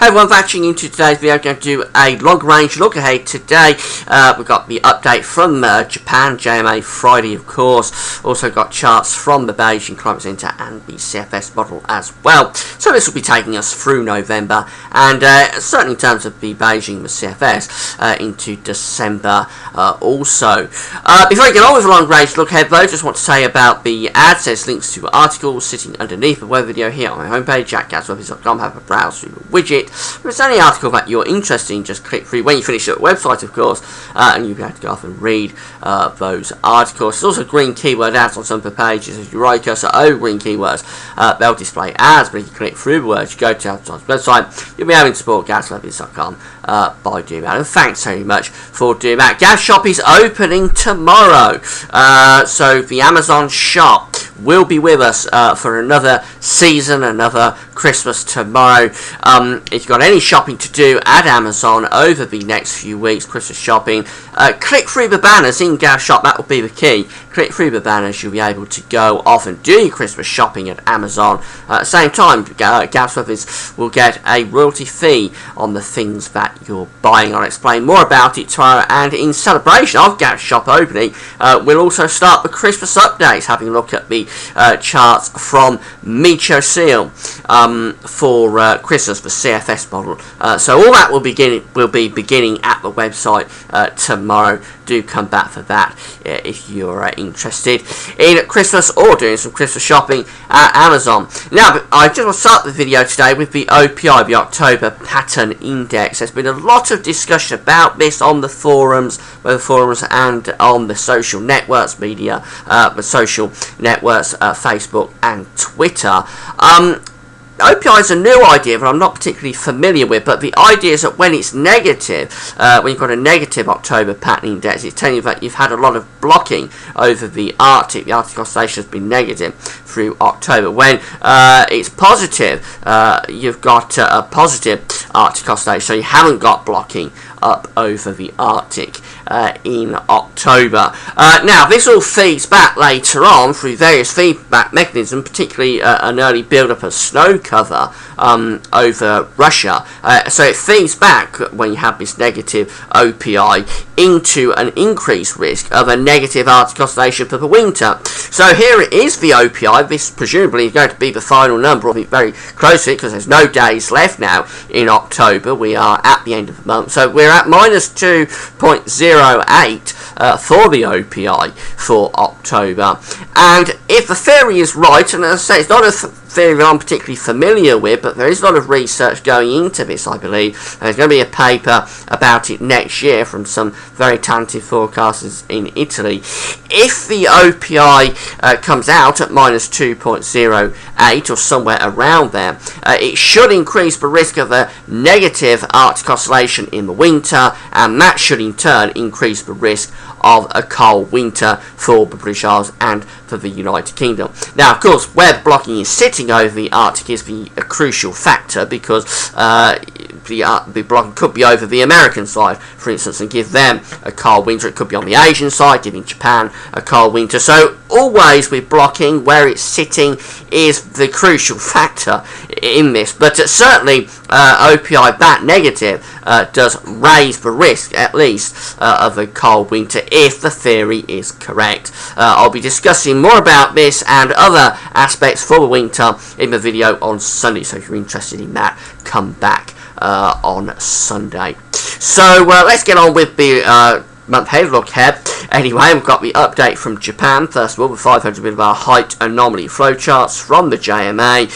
Hey everyone, batching into today's video, I'm going to do a long-range look ahead today. We've got the update from Japan, JMA Friday of course. Also got charts from the Beijing Climate Centre and the CFS model as well. So this will be taking us through November and certainly in terms of the Beijing and the CFS into December also. Before I get on with a long-range look ahead though, just want to say about the ads. There's links to articles sitting underneath the web video here on my homepage, jackgadswebbies.com. Have a browse through the widget. If there's any article that you're interested in, just click through when you finish at the website, of course, and you'll be able to go off and read those articles. There's also green keyword ads on some of the pages. If you right cursor over green keywords, they'll display ads, but if you click through the words, you go to our website, you'll be able to support gadswebbies.com by doing that. And thanks very much for doing that. Gas Shop is opening tomorrow, so the Amazon shop will be with us for another season, another Christmas tomorrow. If you've got any shopping to do at Amazon over the next few weeks, Christmas shopping, click through the banners in Gas Shop. That will be the key. Click through the banners, you'll be able to go off and do your Christmas shopping at Amazon. At the same time, Gas Webbies will get a royalty fee on the things that you're buying. I'll explain more about it tomorrow, and in celebration of Gas Shop opening, we'll also start the Christmas updates, having a look at the charts from Micho Seal for Christmas, the CFS model. So all that will be beginning at the website tomorrow. Do come back for that if you're interested in Christmas or doing some Christmas shopping at Amazon. Now, I just want to start the video today with the OPI, the October Pattern Index. There's been a lot of discussion about this on the forums, and on the social networks, the social networks, Facebook and Twitter. OPI is a new idea that I'm not particularly familiar with, but the idea is that when it's negative, when you've got a negative October pattern index, it's telling you that you've had a lot of blocking over the Arctic. The Arctic oscillation has been negative through October. When it's positive, you've got a positive Arctic oscillation, so you haven't got blocking up over the Arctic in October. Now, this all feeds back later on through various feedback mechanisms, particularly an early build-up of snow cover over Russia. So it feeds back when you have this negative OPI into an increased risk of a negative Arctic oscillation for the winter. So here it is, the OPI. This presumably is going to be the final number, or very close to it, because there's no days left now in October. We are at the end of the month, so we're at minus 2.08 for the OPI for October. And if the theory is right, and as I say, it's not a theory that I'm particularly familiar with, but there is a lot of research going into this, I believe. There's going to be a paper about it next year from some very talented forecasters in Italy. If the OPI comes out at minus 2.08 or somewhere around there, it should increase the risk of a negative Arctic oscillation in the winter, and that should in turn increase the risk of a cold winter for the British Isles and for the United Kingdom. Now, of course, where the blocking is sitting over the Arctic is a crucial factor, because the blocking could be over the American side, for instance, and give them a cold winter. It could be on the Asian side, giving Japan a cold winter. So always with blocking, where it's sitting is the crucial factor in this. But certainly OPI that negative does raise the risk, at least, of a cold winter if the theory is correct. I'll be discussing more about this and other aspects for the winter in the video on Sunday, so if you're interested in that, come back on Sunday. So let's get on with the month ahead look ahead. Anyway, we've got the update from Japan. First of all, the 500 millibar height anomaly flowcharts from the JMA.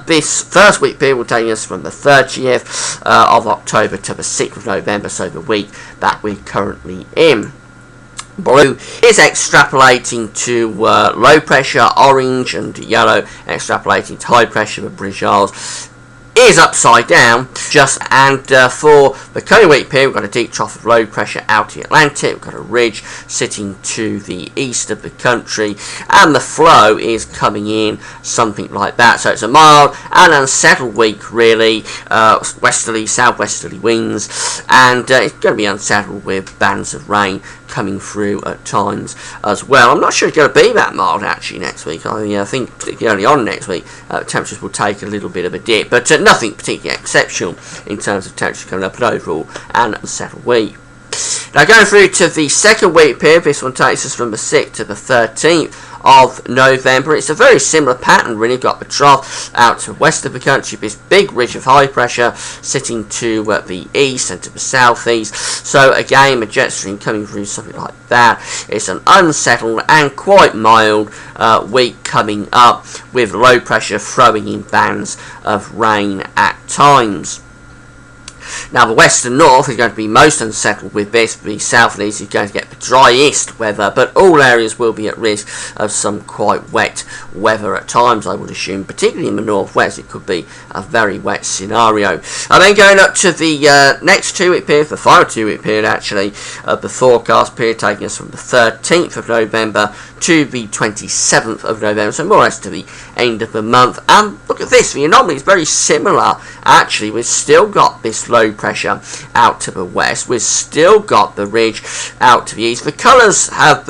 This first week period will take us from the 30th of October to the 6th of November, so the week that we're currently in. Blue is extrapolating to low pressure, orange and yellow extrapolating to high pressure. The British Isles is upside down, and for the coming week period, we've got a deep trough of low pressure out in the Atlantic. We've got a ridge sitting to the east of the country, and the flow is coming in something like that. So it's a mild and unsettled week, really. Westerly, southwesterly winds, and it's going to be unsettled with bands of rain coming through at times as well. I'm not sure it's going to be that mild actually next week. I think particularly early on next week, temperatures will take a little bit of a dip, but nothing particularly exceptional in terms of temperatures coming up, but overall an unsettled week. Now going through to the second week period, this one takes us from the 6th to the 13th of November. It's a very similar pattern really. You've got the trough out to the west of the country, this big ridge of high pressure sitting to the east and to the southeast. So again, the jet stream coming through something like that. It's an unsettled and quite mild week coming up, with low pressure throwing in bands of rain at times. Now the west and north is going to be most unsettled with this. The south and east is going to get the driest weather, but all areas will be at risk of some quite wet weather at times, I would assume. Particularly in the northwest, it could be a very wet scenario. And then going up to the next 2 week period, the final 2 week period actually, the forecast period taking us from the 13th of November to the 27th of November, so more or less to the end of the month. And look at this, the anomaly is very similar actually. We've still got this low pressure out to the west, we've still got the ridge out to the east. The colours have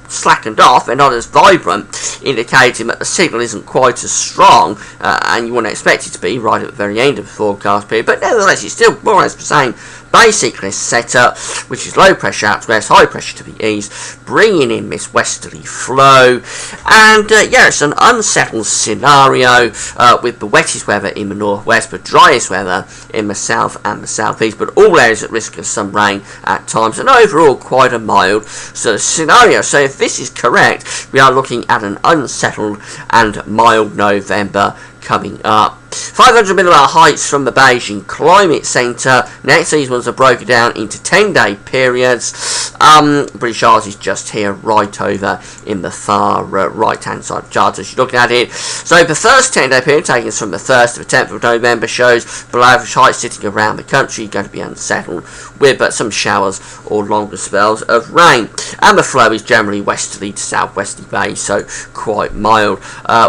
slackened off, they're not as vibrant, indicating that the signal isn't quite as strong, and you wouldn't expect it to be right at the very end of the forecast period, but nevertheless it's still more or less the same basic setup, which is low pressure out to west, high pressure to the east, bringing in this westerly flow. And yeah, it's an unsettled scenario with the wettest weather in the northwest, but driest weather in the south and the southeast, but all areas at risk of some rain at times, and overall quite a mild sort of scenario. So if this is correct, we are looking at an unsettled and mild November coming up. 500 millimeter heights from the Beijing Climate Centre. Next, these ones are broken down into 10-day periods. British Isles is just here, right over in the far right-hand side of the chart as you're looking at it. So the first 10-day period, taking us from the 1st to the 10th of November, shows below average heights sitting around the country, going to be unsettled with some showers or longer spells of rain. And the flow is generally westerly to southwesterly based, so quite mild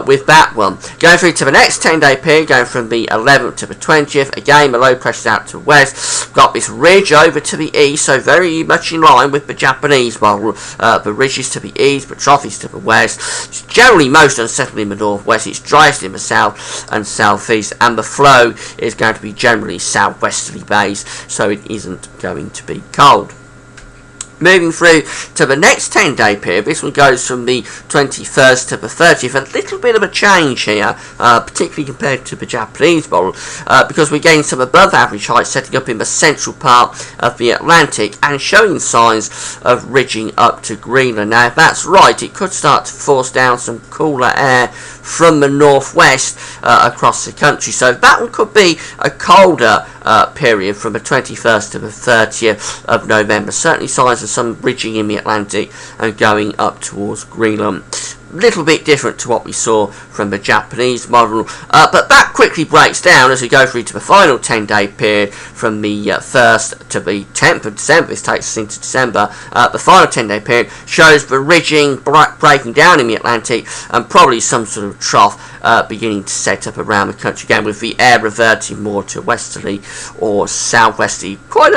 with that one. Going through to the next 10-day period, going from the 11th to the 20th, again the low pressure out to the west, got this ridge over to the east, so very much in line with the Japanese model. The ridge is to the east, but trough is to the west. It's generally most unsettled in the northwest, it's driest in the south and southeast, and the flow is going to be generally southwesterly based, so it isn't going to be cold. Moving through to the next 10-day period, this one goes from the 21st to the 30th. A little bit of a change here, particularly compared to the Japanese model, because we're getting some above average heights setting up in the central part of the Atlantic and showing signs of ridging up to Greenland. Now, if that's right, it could start to force down some cooler air from the northwest across the country. So that one could be a colder period from the 21st to the 30th of November. Certainly signs of some ridging in the Atlantic and going up towards Greenland. Little bit different to what we saw from the Japanese model, but that quickly breaks down as we go through to the final 10-day period from the 1st to the 10th of December. This takes us into December. The final 10-day period shows the ridging breaking down in the Atlantic and probably some sort of trough beginning to set up around the country again, with the air reverting more to westerly or southwesterly. Quite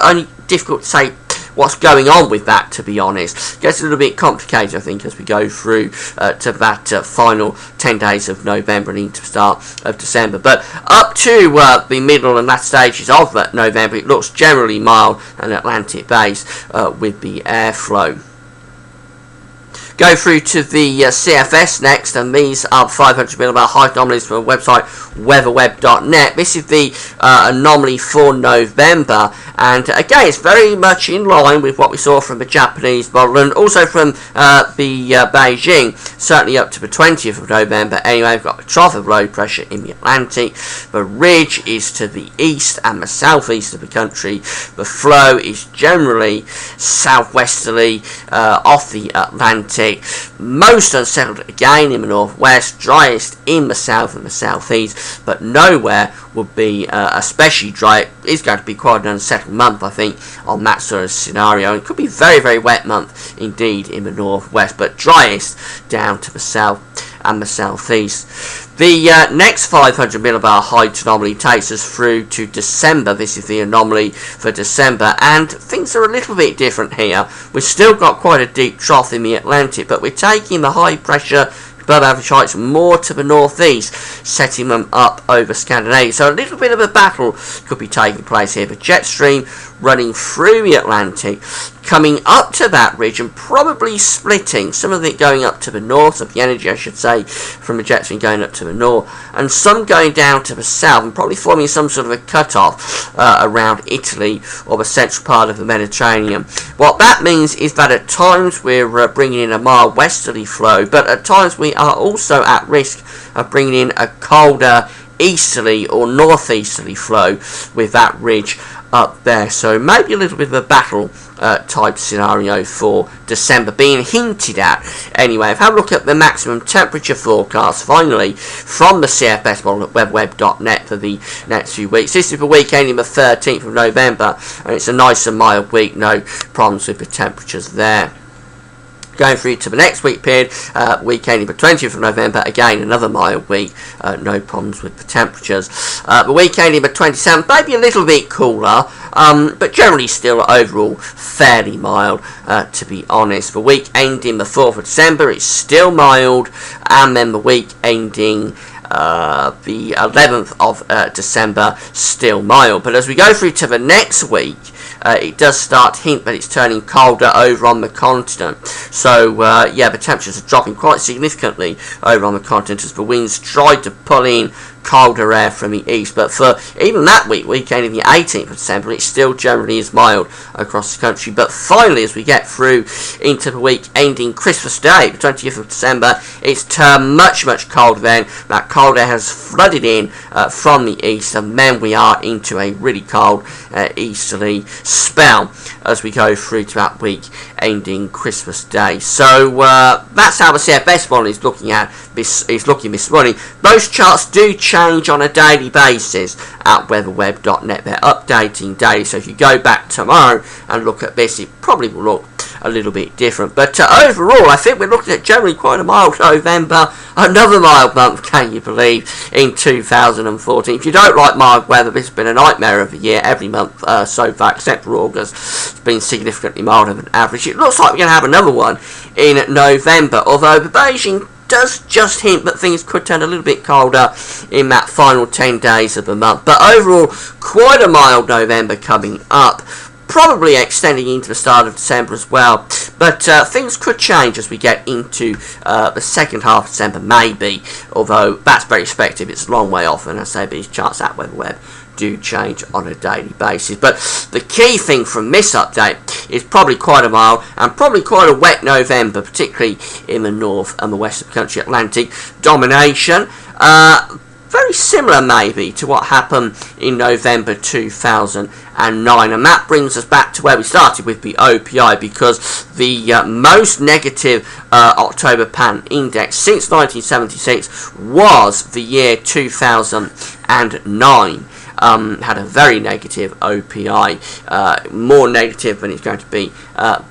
only difficult to say what's going on with that, to be honest. Gets a little bit complicated, I think, as we go through to that final 10 days of November and into the start of December. But up to the middle and last stages of November, it looks generally mild and Atlantic based with the airflow. Go through to the CFS next, and these are 500 millimeter height anomalies from the website weatherweb.net. This is the anomaly for November, and again it's very much in line with what we saw from the Japanese model and also from the Beijing, certainly up to the 20th of November. Anyway, we've got a trough of low pressure in the Atlantic, the ridge is to the east and the southeast of the country, the flow is generally southwesterly off the Atlantic. Most unsettled again in the northwest, driest in the south and the southeast, but nowhere would be especially dry. It's going to be quite an unsettled month, I think, on that sort of scenario. It could be a very, very wet month indeed in the northwest, but driest down to the south and the southeast. The next 500 millibar height anomaly takes us through to December. This is the anomaly for December, and things are a little bit different here. We've still got quite a deep trough in the Atlantic, but we're taking the high pressure above average heights more to the northeast, setting them up over Scandinavia. So a little bit of a battle could be taking place here. The jet stream running through the Atlantic, coming up to that ridge and probably splitting, some of it going up to the north, of the energy I should say, from the jet stream going up to the north, and some going down to the south and probably forming some sort of a cut-off around Italy or the central part of the Mediterranean. What that means is that at times we're bringing in a mild westerly flow, but at times we are also at risk of bringing in a colder easterly or northeasterly flow with that ridge up there. So maybe a little bit of a battle type scenario for December being hinted at. Anyway, if I have a look at the maximum temperature forecast finally from the CFS model at weatherweb.net for the next few weeks. This is the week ending the 13th of November, and it's a nice and mild week, no problems with the temperatures there. Going through to the next week period, week ending the 20th of November, again another mild week, no problems with the temperatures. The week ending the 27th, maybe a little bit cooler, but generally still overall fairly mild, to be honest. The week ending the 4th of December, it's still mild, and then the week ending the 11th of December, still mild. But as we go through to the next week, it does start to hint that it's turning colder over on the continent. So, yeah, the temperatures are dropping quite significantly over on the continent as the winds try to pull in colder air from the east. But for even that weekend in the 18th of December, it still generally is mild across the country. But finally, as we get through into the week ending Christmas Day, the 20th of December, it's turned much, much colder then. That cold air has flooded in from the east, and then we are into a really cold easterly spell as we go through to that week ending Christmas Day. So that's how the CFS model is looking this morning. Those charts do change on a daily basis at weatherweb.net. They're updating daily, so if you go back tomorrow and look at this, it probably will look a little bit different. But overall, I think we're looking at generally quite a mild November, another mild month, can you believe, in 2014. If you don't like mild weather, this has been a nightmare of a year. Every month so far, except for August, it's been significantly milder than average. It looks like we're going to have another one in November, although the Beijing does just hint that things could turn a little bit colder in that final 10 days of the month. But overall, quite a mild November coming up, probably extending into the start of December as well. But things could change as we get into the second half of December, maybe, although that's very speculative. It's a long way off, and I say these charts at WeatherWeb do change on a daily basis. But the key thing from this update is probably quite a mild and probably quite a wet November, particularly in the north and the west of the country. Atlantic domination, very similar maybe to what happened in November 2009, and that brings us back to where we started with the OPI, because the most negative October pattern index since 1976 was the year 2009. Had a very negative OPI, more negative than it's going to be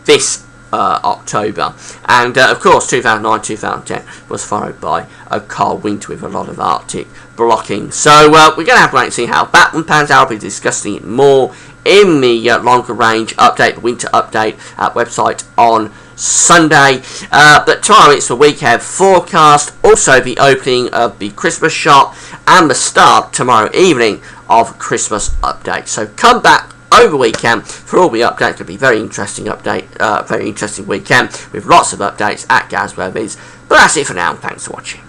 this October. And of course 2009-2010 was followed by a cold winter with a lot of Arctic blocking. So we're going to have to wait and see how that one pans out. I'll be discussing it more in the longer range update, the winter update website on Sunday. But tomorrow it's the weekend forecast, also the opening of the Christmas shop and the start tomorrow evening of Christmas update. So come back over the weekend for all the updates. It's going to be a very interesting update, very interesting weekend with lots of updates at Gaz Web Is. But that's it for now. Thanks for watching.